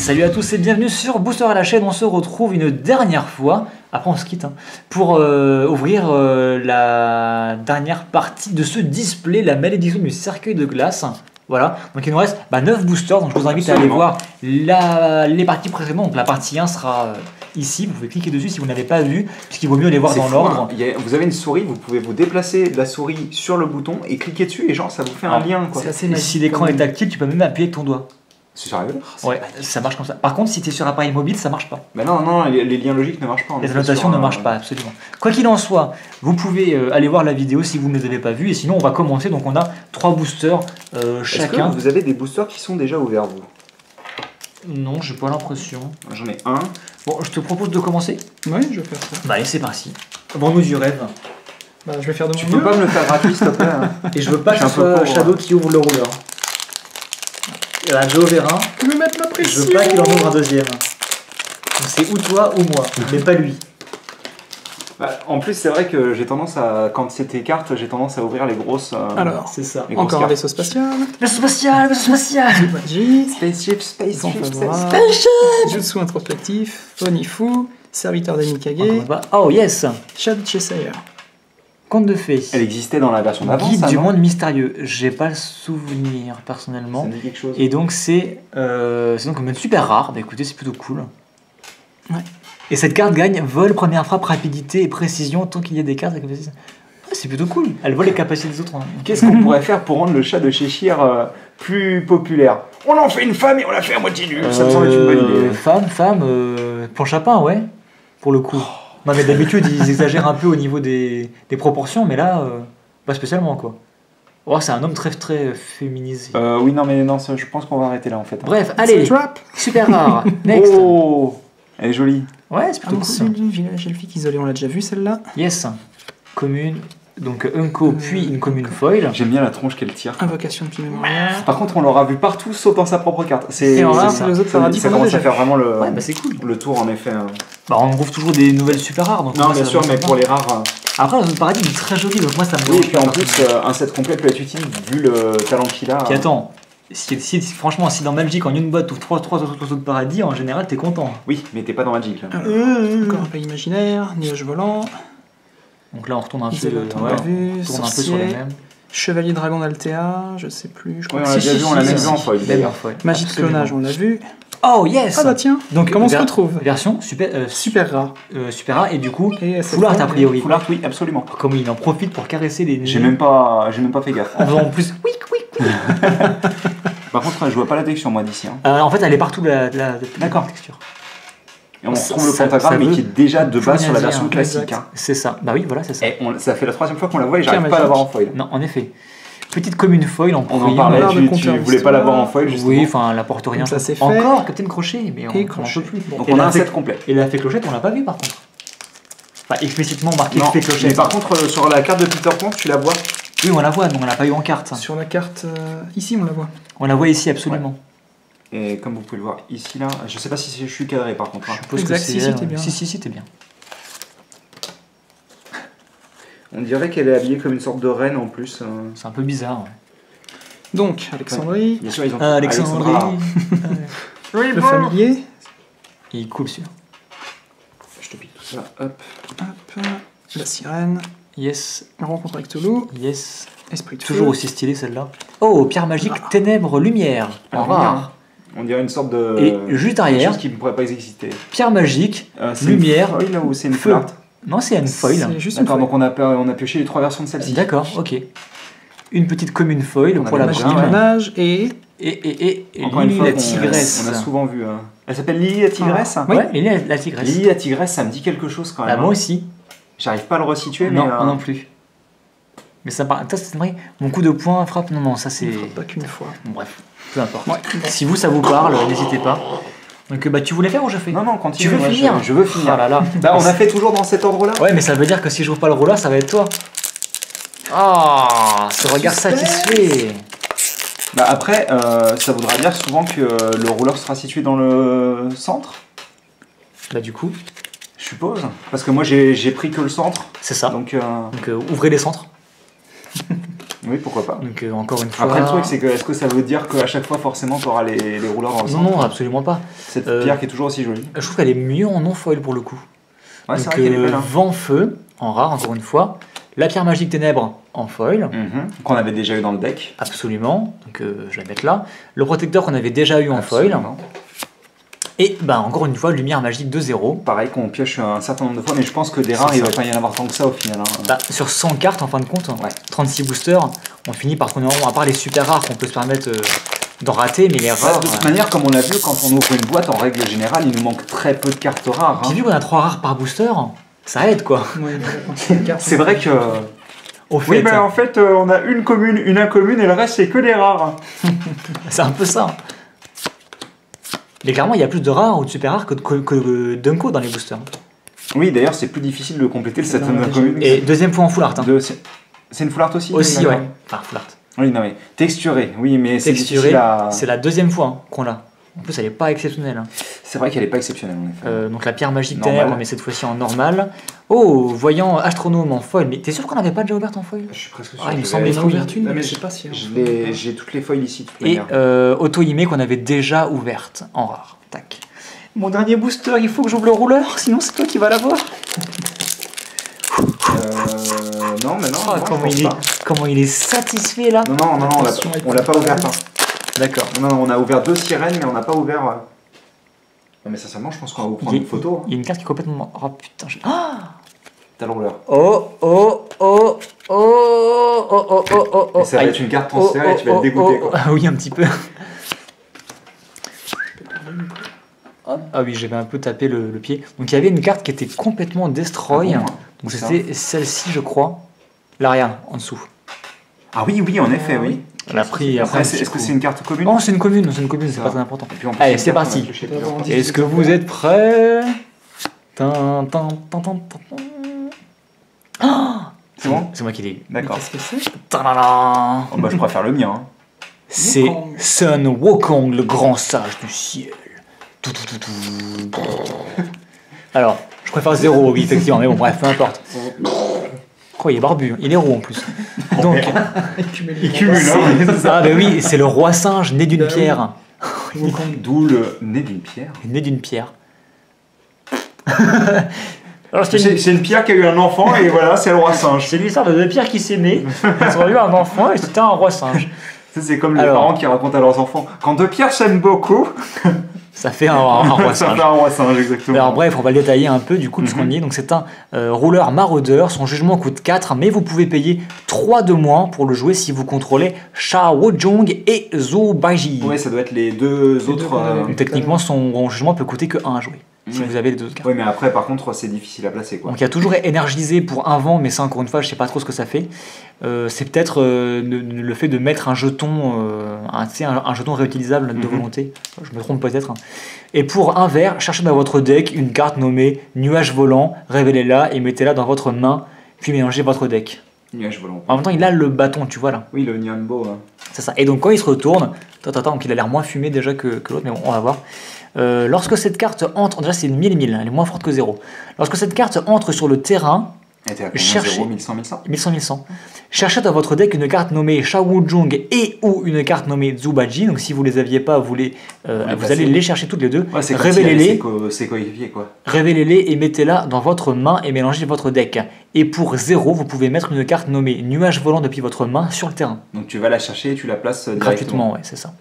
Salut à tous et bienvenue sur Booster à la chaîne. On se retrouve une dernière fois, après on se quitte, pour ouvrir la dernière partie de ce display, la malédiction du cercueil de glace. Voilà, donc il nous reste 9 boosters, donc je vous invite à aller voir les parties précédentes. Donc la partie 1 sera ici, vous pouvez cliquer dessus si vous n'avez pas vu, puisqu'il vaut mieux les voir dans l'ordre. Vous avez une souris, vous pouvez vous déplacer de la souris sur le bouton et cliquer dessus et genre ça vous fait un lien. Quoi. Si l'écran est tactile, tu peux même appuyer avec ton doigt. C'est sérieux? Ouais, ça marche comme ça. Par contre, si tu es sur appareil mobile, ça marche pas. Mais non, les liens logiques ne marchent pas. Les annotations ne marchent pas, absolument. Quoi qu'il en soit, vous pouvez aller voir la vidéo si vous ne les avez pas vues. Et sinon, on va commencer. Donc, on a 3 boosters chacun. Est-ce que vous avez des boosters qui sont déjà ouverts, vous? Non, j'ai pas l'impression. J'en ai un. Bon, je te propose de commencer. Oui, je vais faire ça. Bah, allez, c'est parti. Vends-nous du rêve. Bah, je vais faire de mon Tu mieux. peux pas me le faire gratuit, s'il te plaît? Et je veux pas que ce soit Shadow qui ouvre le rouleur. Là, j'ai ouvert un. Tu veux mettre la pression? Je veux pas qu'il en ouvre un deuxième. C'est ou toi ou moi, mais pas lui. Bah, en plus, c'est vrai que j'ai tendance à, quand c'est tes cartes, j'ai tendance à ouvrir les grosses. Alors, c'est ça. encore un vaisseau spatial. Vaisseau spatial, vaisseau spatial. Magic. Spaceship. Jutsu introspectif. Onifu. Serviteur des Mikage. Oh yes. Shadow Chaser. Conte de fées. Elle existait dans la version d'avant. Guide du monde mystérieux. J'ai pas le souvenir personnellement. Ça me dit quelque chose. Et donc c'est donc une super rare. Bah écoutez, c'est plutôt cool. Ouais. Et cette carte gagne vol, première frappe, rapidité et précision tant qu'il y a des cartes avec c'est plutôt cool. Elle voit les capacités des autres. Qu'est-ce qu'on pourrait faire pour rendre le chat de Cheshire plus populaire? On en fait une femme et on la fait à moitié nue. Ça me semble être une bonne idée. Femme, planche à pain, ouais. Pour le coup. Non mais d'habitude ils exagèrent un peu au niveau des proportions, mais là, pas spécialement quoi. Oh, c'est un homme très très féminisé. Oui, non, mais non, je pense qu'on va arrêter là en fait. Bref, allez, super rare. Next. Oh, elle est jolie. Ouais, c'est plutôt cool. Une village elfique isolé, on l'a déjà vu celle-là. Yes. Commune, donc Unco, puis une commune foil. J'aime bien la tronche qu'elle tire. Invocation de mémorial. Par contre, on l'aura vu partout sauf dans sa propre carte. Et en rare, c'est les autres paradis. Ça commence à faire vraiment le. Ouais, bah c'est cool. Le tour en effet. Bah on trouve toujours des nouvelles super rares. Donc non, bien sûr, mais pour les rares. Après, le paradis il est très joli, donc moi ça me. Oui, et puis en plus, un set complet peut être utile vu le talent qu'il a. Puis attends. Franchement, si dans Magic en une boîte tu ouvres 3 autres paradis, en général t'es content. Oui, mais t'es pas dans Magic là. Encore un pays imaginaire, nuage volant. Donc là on retourne un peu, sur les mêmes. Chevalier dragon d'Altea, je sais plus. Je crois on l'a déjà vu, on l'a même vu en foil. Magie de clonage, on l'a vu. Oh yes. Ah bah tiens. Donc comment on se retrouve? Version super rare. Super rare et du coup full art a priori. Full art, oui, absolument. Comme il en profite pour caresser les. J'ai même pas fait gaffe. En faisant en plus. Oui. Par contre, je vois pas la texture moi d'ici. En fait, elle est partout la texture. Et on retrouve le pentagramme, mais qui est déjà de base sur la version classique. C'est ça. Bah oui, voilà, c'est ça. Et ça fait la 3e fois qu'on la voit et j'arrive pas à l'avoir en foil. Non, en effet. Petite commune foil en on en parlait, tu voulais pas l'avoir en foil justement. Oui, enfin, elle apporte rien. Ça c'est fait. Encore Captain Crochet, mais on n'en peut plus. Donc on a un set complet. Et la fée clochette, on l'a pas vu par contre. Enfin, explicitement marqué fée clochette. Mais par contre, sur la carte de Peter Pan, tu la vois? Oui, on la voit, mais on l'a pas eu en carte. Sur la carte, ici on la voit. On la voit ici, absolument. Ouais. Et comme vous pouvez le voir ici, là, je sais pas si je suis cadré par contre. Je suppose que si, t'es bien. Si, t'es bien. On dirait qu'elle est habillée comme une sorte de reine en plus. C'est un peu bizarre, ouais. Donc, Alexandrie. Ouais. Bien sûr, ils ont Alexandrie. Le familier. Il est cool, celui-là. Je te pique tout ça, hop. La sirène. Yes. La rencontre avec Toulouse. Yes. Esprit de Toujours feu. aussi stylé celle-là. Oh, pierre magique, ténèbres, lumière. En rare. On dirait une sorte de. Et juste derrière. Chose qui ne pourrait pas exister. Pierre magique, lumière. Une foil ou c'est une feu. feu? Non, c'est une foil. C'est juste une D'accord, foil. donc on a pioché les 3 versions de celle-ci. D'accord, ok. Une petite commune foil pour la magie brune. de clonage et encore une Lily fois, la tigresse. on a souvent vu. Elle s'appelle Lily la tigresse. Ouais, Lily la tigresse. Lily la tigresse, ça me dit quelque chose quand même. Moi aussi. J'arrive pas à le resituer, Non, mais. non plus. Mais ça c'est vrai. Mon coup de poing frappe. Non, ça c'est. pas qu'une fois. Bon, bref, peu importe. Ouais. Si vous ça vous parle, n'hésitez pas. Donc tu voulais faire ou je fais? Non, continue. Tu veux finir? Je veux finir. Ah là là. Bah, on a fait toujours dans cet ordre-là. Ouais, mais ça veut dire que si je joue pas le roller, ça va être toi. Ah, ce regard satisfait. Bah après, ça voudra dire souvent que le roller sera situé dans le centre. Bah du coup, je suppose. Parce que moi j'ai pris que le centre. C'est ça. Donc ouvrez les centres. Oui, pourquoi pas. Donc encore une fois... Après, le truc, c'est que est-ce que ça veut dire qu'à chaque fois, forcément, tu auras les rouleurs dans le centre? Non, absolument pas. Cette pierre qui est toujours aussi jolie. Je trouve qu'elle est mieux en non-foil pour le coup. Ouais, c'est Donc vrai qu'elle est belle. Hein. vent-feu, en rare encore une fois. La pierre magique ténèbres en foil. Qu'on avait déjà eu dans le deck. Absolument, donc je vais la mettre là. Le protecteur qu'on avait déjà eu en foil. Absolument. Et bah, encore une fois, lumière magique de 0. Pareil qu'on pioche un certain nombre de fois, mais je pense que des rares, il va pas y en avoir tant que ça au final. Hein. Bah, sur 100 cartes en fin de compte, Ouais. 36 boosters, on finit par qu'on à part les super rares qu'on peut se permettre d'en rater, mais les rares... De toute manière, comme on l'a vu, quand on ouvre une boîte, en règle générale, il nous manque très peu de cartes rares. Puis Hein. vu qu'on a 3 rares par booster, ça aide quoi. Ouais, c'est une carte. C'est vrai que... Au fait, Oui, ben en fait, on a une commune, une incommune, et le reste, c'est que des rares. c'est un peu ça. Mais clairement, il y a plus de rares ou de super rares que d'unco dans les boosters. Oui, d'ailleurs, c'est plus difficile de compléter le set Non, d'incommune. Et deuxième point en full art. Hein. C'est une full art aussi Aussi, d'accord. ouais. Enfin, full art. Oui, non, mais texturé, oui, mais c'est Texturé, difficile à... c'est la deuxième fois qu'on l'a. En plus, elle est pas exceptionnelle. Hein. C'est vrai qu'elle est pas exceptionnelle, en effet. Donc la pierre magique Normal. ténèbres, mais cette fois-ci en normal. Oh, voyant astronome en foil. Mais t'es sûr qu'on n'avait pas déjà ouverte en foil? Je suis presque sûr. Ah, il me que semblait On a trop ouvert une, Non, mais mais je sais pas si. J'ai toutes les foils ici, de toute Et manière. auto-imé qu'on avait déjà ouverte en rare. Tac. Mon dernier booster, il faut que j'ouvre le rouleur, sinon c'est toi qui vas l'avoir. Non, mais non, Oh, non, je pense pas. comment il est satisfait là. Non, Attention, on l'a pas ouverte. Hein. D'accord. Non, on a ouvert 2 sirènes, mais on n'a pas ouvert... Non, mais sincèrement, je pense qu'on va vous prendre une photo. Il y a une carte qui est complètement... Oh putain, Ah T'as le rouleur. oh, oh, oh, oh, oh, oh, oh, oh, oh. Et ça va Aïe. être une carte transférée, tu vas être dégoûté, quoi. Ah oui, un petit peu. Ah oui, j'avais un peu tapé le pied. Donc il y avait une carte qui était complètement destroy. Ah bon, Donc ça. c'était celle-ci, je crois. Là, regarde, en dessous. Ah oui, en effet, oui. On a pris Après, un est-ce petit que coup. c'est une carte commune? Non, c'est une commune, c'est Ça pas va. très important. Et puis, en plus, Allez, une c'est carte, parti. on a pioché plusieurs fois. Est-ce que vous êtes prêts? Tin, tin, tin, tin, tin. Ah, C'est bon? C'est moi qui l'ai. D'accord. Qu'est-ce que c'est? Tadadam. Oh, bah, je préfère le mien. Hein. C'est Wukong. Sun Wukong, le grand sage du ciel. Tout, tout, tout, tout. Alors, je préfère 0, oui, effectivement, mais bon, bref, peu importe. Oh, il est barbu, il est roux en plus. Donc, Il cumule, hein. ah bah oui, c'est le roi singe né d'une Bah oui. pierre. D'où le nez d'une pierre. Né d'une pierre. Alors, C'est une pierre qui a eu un enfant, et voilà, c'est le roi singe. c'est l'histoire de deux pierres qui s'aimaient. Ils ont eu un enfant et c'était un roi singe. Ça, c'est comme les Alors. parents qui racontent à leurs enfants. Quand deux pierres s'aiment beaucoup, Ça fait un roi ça singe. fait un roi singe, exactement. Alors bref, on va le détailler un peu du coup puisqu'on y est. Donc c'est un rouleur maraudeur, son jugement coûte 4, mais vous pouvez payer 3 de moins pour le jouer si vous contrôlez Sha Wojong et Zhou Baiji. Ouais, ça doit être les deux autres. qu'on avait. Donc techniquement son jugement peut coûter que 1 à jouer, si Ouais. vous avez les deux cartes. Ouais, mais après, par contre, c'est difficile à placer, quoi. Donc il y a toujours énergisé pour un vent, mais ça encore une fois je sais pas trop ce que ça fait. C'est peut-être le fait de mettre un jeton, tu sais, un jeton réutilisable de volonté, je me trompe peut-être. Hein. Et pour un vert, cherchez dans votre deck une carte nommée Nuage volant, révélez-la et mettez-la dans votre main, puis mélangez votre deck. Nuage volant. En même temps il a le bâton, tu vois là, Oui, le Nyambo. Hein. c'est ça. Et donc quand il se retourne, donc il a l'air moins fumé déjà que l'autre, mais bon, on va voir. Lorsque cette carte entre, déjà c'est une 1000, elle est moins forte que 0. Lorsque cette carte entre sur le terrain, Elle était à combien? Cherchez. 0, 1100, 1100 1100. Cherchez dans votre deck une carte nommée Sha Wujong et ou une carte nommée Zubaji. Donc si vous les aviez pas, vous allez les chercher toutes les deux. Ouais, c'est comme s'il avait Révélez-les, ses coéquipiers, quoi. révélez-les et mettez-la dans votre main et mélangez votre deck. Et pour 0, vous pouvez mettre une carte nommée Nuage volant depuis votre main sur le terrain. Donc tu vas la chercher et tu la places directement. Gratuitement, ouais, c'est ça.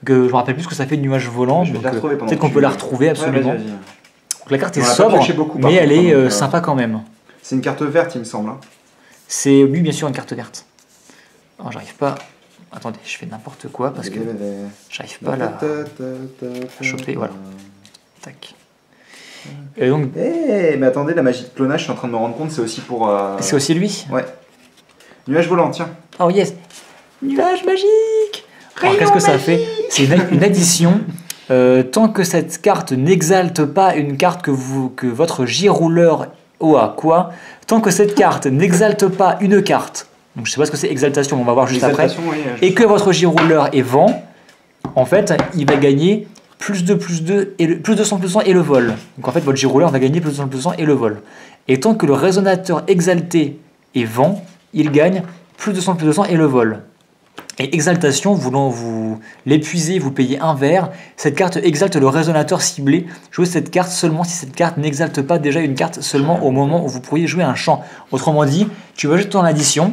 Donc, je me rappelle plus ce que ça fait de nuage volant. Je vais donc, te la retrouver pendant peut-être que qu'on tu- peut la retrouver Ouais, absolument. vas-y, vas-y. Donc, la carte est On l'a pas sobre, pioché beaucoup, par mais elle contre, est donc, sympa quand même. C'est une carte verte, il me semble. Hein. C'est, oui, bien sûr, une carte verte. Alors, j'arrive pas. Attendez, je fais n'importe quoi parce que j'arrive pas à la choper. Voilà. Tac. Et donc, Eh, mais attendez, la magie de clonage, je suis en train de me rendre compte, c'est aussi pour. c'est aussi lui. Ouais. Nuage volant, tiens. Oh yes. Nuage magique. Alors, qu'est-ce que ça fait? C'est une addition. Tant que cette carte n'exalte pas une carte que votre J-rouleur a quoi, tant que cette carte n'exalte pas une carte, donc je sais pas ce que c'est exaltation, on va voir juste après, Exaltation, oui, et que votre J-rouleur est vent, en fait, il va gagner plus 2 et plus 200 et le vol. Donc en fait, votre J-rouleur va gagner plus 200 et le vol. Et tant que le résonateur exalté est vent, il gagne plus 200 et le vol. Et exaltation, voulant vous l'épuiser, vous payez un vert. Cette carte exalte le résonateur ciblé. Jouez cette carte seulement si cette carte n'exalte pas déjà une carte seulement au moment où vous pourriez jouer un champ. Autrement dit, tu vas jeter ton addition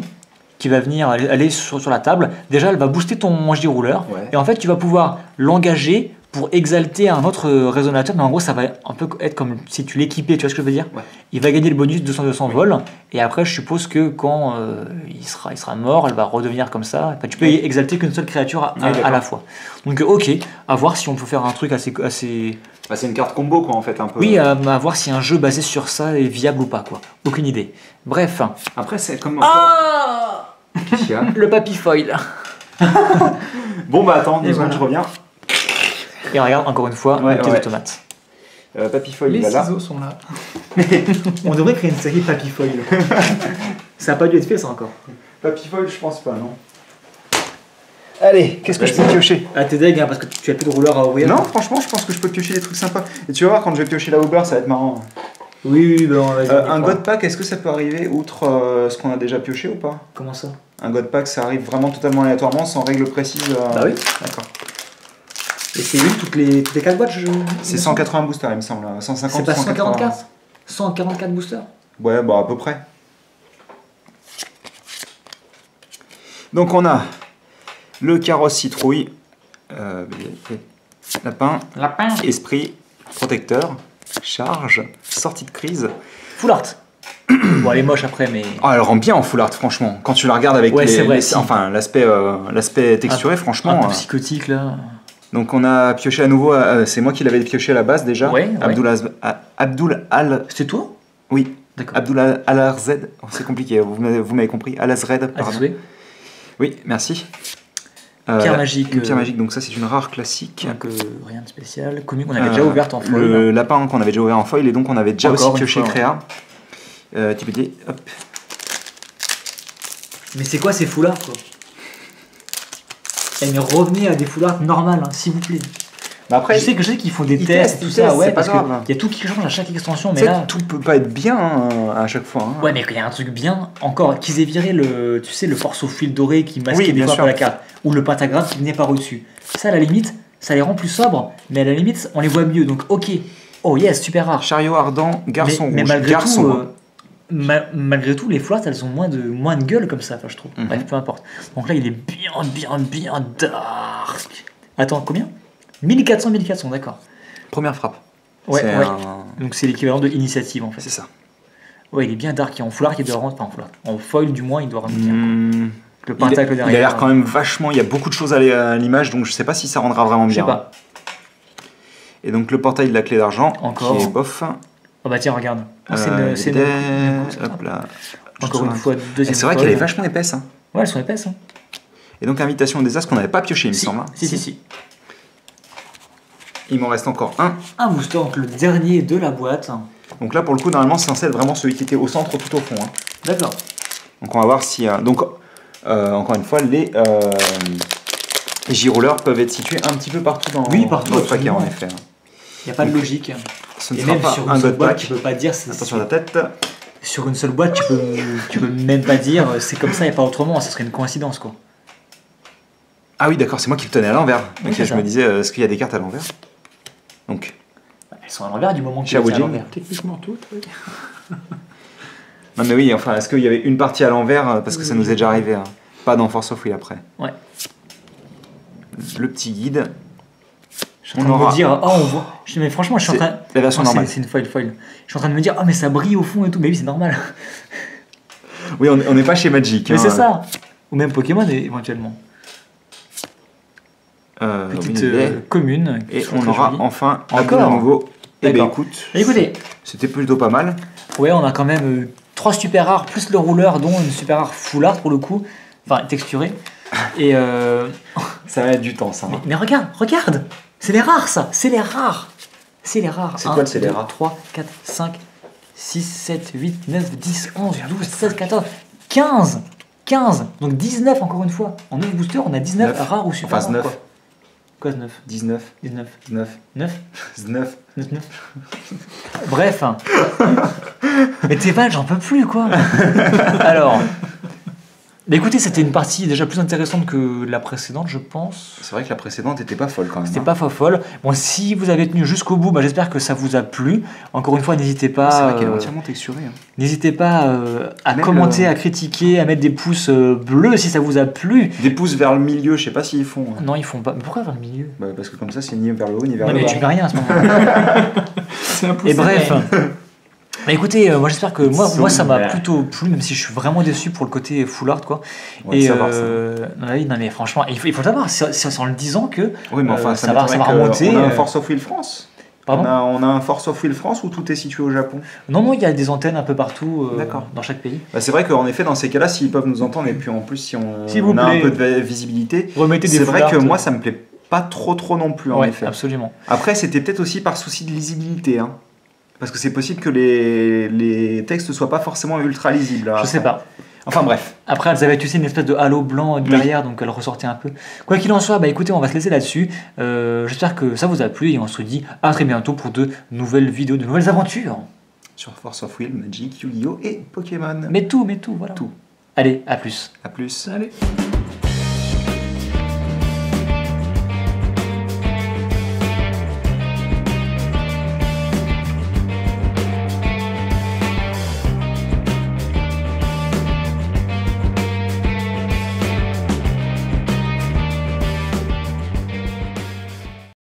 qui va venir aller sur la table. Déjà, elle va booster ton J-rouleur. Ouais. Et en fait, tu vas pouvoir l'engager pour exalter un autre résonateur. Mais en gros, ça va un peu être comme si tu l'équipais. Tu vois ce que je veux dire? Ouais. Il va gagner le bonus 200 vol. Et après, je suppose que quand il sera mort, elle va redevenir comme ça. Enfin, tu peux exalter qu'une seule créature à la fois. Donc, ok, à voir si on peut faire un truc assez... Bah, c'est une carte combo, quoi, en fait, un peu. Oui, à voir si un jeu basé sur ça est viable ou pas, quoi. Aucune idée. Bref. Après, c'est comme. Ah, Qu'est-ce qu'il y a? le papy foil. Bon, bah attends, 2 Et secondes, voilà. je reviens. Et regarde, encore une fois, Ouais, une pièce ouais. de tomate. Papy Foil, Les il va là. ciseaux sont là. On devrait créer une série papy foil. Ça n'a pas dû être fait, ça, encore. Papy Foil, je pense pas, non. Allez, qu'est-ce que je peux piocher? Ah, t'es deg, hein, parce que tu as plus de rouleur à ouvrir. Non, franchement, je pense que je peux piocher des trucs sympas. Et tu vas voir, quand je vais piocher la Uber, ça va être marrant. Oui, ben vas-y. Un God Pack, est-ce que ça peut arriver outre ce qu'on a déjà pioché ou pas? Comment ça? Un God Pack, ça arrive vraiment totalement aléatoirement, sans règle précise. Bah oui. D'accord. Et c'est une toutes les 4 boîtes, C'est 180 boosters, il me semble. 150, C'est pas 180. 144 144 boosters. Ouais, bah à peu près. Donc on a le carrosse citrouille, lapin, esprit, protecteur, charge, sortie de crise. Full art. Bon, elle est moche après, mais. Oh, elle rend bien en full art, franchement. Quand tu la regardes avec Ouais, c'est vrai, si. enfin l'aspect texturé, Un franchement. peu psychotique, là. Donc on a pioché à nouveau. C'est moi qui l'avais pioché à la base déjà. Ouais, ouais. Abdul Al. C'est toi? Oui. D'accord. Abdul Al-Arzed. Oh, c'est compliqué. Vous m'avez compris. Al-Azred. Ah, Pardon. désolé. Oui, merci. Pierre magique. Une pierre magique, donc ça c'est une rare classique. Donc, rien de spécial. Commune qu'on avait déjà ouverte en foil. Le lapin qu'on avait déjà ouvert en foil et donc on avait déjà Encore aussi une pioché fois, créa. Tu peux dire, hop. Mais c'est quoi ces foulards, quoi? Eh, mais revenez à des foulards normales, hein, s'il vous plaît. Bah après, Je sais qu'ils font des ils tests, testent, tout ils ça, testent, ouais, c'est pas parce grave. qu'il y a tout qui change à chaque extension, mais tu sais, là. tout peut pas être bien hein, à chaque fois. Hein. Ouais, mais il y a un truc bien, encore, qu'ils aient viré le, tu sais, le force au fil doré qui masquait Oui, des bien fois sûr. par la carte, ou le pentagramme qui venait par au-dessus. Ça, à la limite, ça les rend plus sobres, mais à la limite, on les voit mieux, donc ok. Oh yes, super rare. Chariot ardent, garçon mais rouge, malgré garçon. tout, malgré tout, les flottes, elles ont moins de gueule comme ça, enfin, je trouve. Mhm. Bref, peu importe. Donc là, il est bien dark. Attends, combien 1400, d'accord. Première frappe. Ouais, C'est ouais. un- Donc c'est l'équivalent de initiative en fait. C'est ça. Ouais, il est bien dark. Et en foulard, il doit rentrer. Enfin, en foulard. En foil, du moins, il doit rentrer. Hmm, Le il pentacle a derrière. l'air quand même vachement. Il y a beaucoup de choses à l'image, donc je sais pas si ça rendra vraiment Je sais bien. pas. Et donc le portail de la clé d'argent, Encore. qui est bof. Oh bah tiens, regarde. Oh, c'est des- une- Hop là. Encore une fois, Et deuxième c'est vrai foil. qu'elle est vachement épaisse. Hein. Ouais, elles sont épaisses. Hein. Et donc invitation au désastre qu'on n'avait pas pioché, il me Si, semble. hein. si. Il m'en reste encore un. Un booster, donc le dernier de la boîte. Donc là, pour le coup, normalement, c'est censé être vraiment celui qui était au centre tout au fond. Hein. D'accord. Donc on va voir si... donc, encore une fois, les J-rollers peuvent être situés un petit peu partout dans, Oui, partout, dans le paquet, absolument. en effet. Il n'y a pas de logique. Ce ne Et sera même pas sur un une seule God boîte, Pack. tu peux pas dire. Attention à la tête. Sur une seule boîte, tu peux même pas dire c'est comme ça et pas autrement. Ça serait une coïncidence, quoi. Ah oui, d'accord, c'est moi qui le tenais à l'envers. Oui, Ok, c'est je ça. me disais, est-ce qu'il y a des cartes à l'envers? Donc, Elles sont à l'envers du moment que tu Ciao, les tiens à Jim. l'envers. Techniquement toutes, oui. non mais oui, enfin, est-ce qu'il y avait une partie à l'envers parce que ça nous est déjà arrivé, hein. Pas dans Force of Will après. Ouais. Le petit guide. Je suis en train de me dire, oh, on voit. Mais franchement, je suis en C'est train. la version Oh, normale. C'est une foil. Je suis en train de me dire, oh, mais ça brille au fond et tout. Mais oui, c'est normal. Oui, on n'est pas chez Magic. Mais hein. c'est ça. Ou même Pokémon éventuellement. Petite oui, commune. et très, on très aura jolie. enfin Encore un nouveau. Eh bien D'accord. écoute, Écoutez, c'était plutôt pas mal. ouais, on a quand même 3 super rares plus le rouleur, dont une super rare full art pour le coup. Enfin, texturée. Et Ça va être du temps ça. hein. mais regarde. C'est les rares, ça. C'est les rares. C'est les rares. C'est quoi le c'est les rares 3, 4, 5, 6, 7, 8, 9, 10, 11, 12, 16, 14, 15. 15. Donc 19 encore une fois. En 9 boosters, on a 19 9. rares ou super Enfin, rares. 9. Quoi 9 19, 19. 9, 9 19. 9. Bref. Hein. Mais t'es pas, j'en peux plus quoi. Alors, Bah écoutez, c'était une partie déjà plus intéressante que la précédente, je pense. C'est vrai que la précédente était pas folle quand même. C'était hein. pas folle. Bon, si vous avez tenu jusqu'au bout, bah, j'espère que ça vous a plu. Encore une fois, n'hésitez C'est pas, vrai qu'elle est entièrement texturée. hein. n'hésitez pas à Même commenter, le- à critiquer, à mettre des pouces bleus si ça vous a plu. Des pouces vers le milieu, je sais pas s'ils font. hein. Non, ils font pas. Mais pourquoi vers le milieu? Bah, parce que comme ça, c'est ni vers le haut ni vers Non, le mais bas. tu mets rien à ce moment-là. C'est un pouce Et bref. serré. Bah écoutez, moi j'espère que moi ça m'a Super. plutôt plu, même si je suis vraiment déçu pour le côté full art quoi. Ouais, Et savoir ça. oui, non mais franchement, il faut le savoir, c'est en le disant que. Oui, mais enfin, ça va m'étonnerait remonter, On a un euh. Force of Will France. Pardon On a un Force of Will France où tout est situé au Japon. Non, il y a des antennes un peu partout D'accord. dans chaque pays. Bah, c'est vrai qu'en effet, dans ces cas-là, s'ils peuvent nous entendre et puis en plus, si S'il vous on a un plaît. peu de visibilité, Remettez des c'est vrai full que art. moi, ça me plaît pas trop non plus en Ouais, effet. absolument. Après, c'était peut-être aussi par souci de lisibilité. Hein. Parce que c'est possible que les textes soient pas forcément ultra lisibles. là. Je sais pas. Enfin bref. Après, elles avaient, tu sais, une espèce de halo blanc derrière, donc elles ressortaient un peu. Quoi qu'il en soit, bah écoutez, on va se laisser là-dessus. J'espère que ça vous a plu et on se dit à très bientôt pour de nouvelles vidéos, de nouvelles aventures. Sur Force of Will, Magic, Yu-Gi-Oh! Et Pokémon. Mais tout, voilà. Tout. Allez, à plus. A plus. Salut.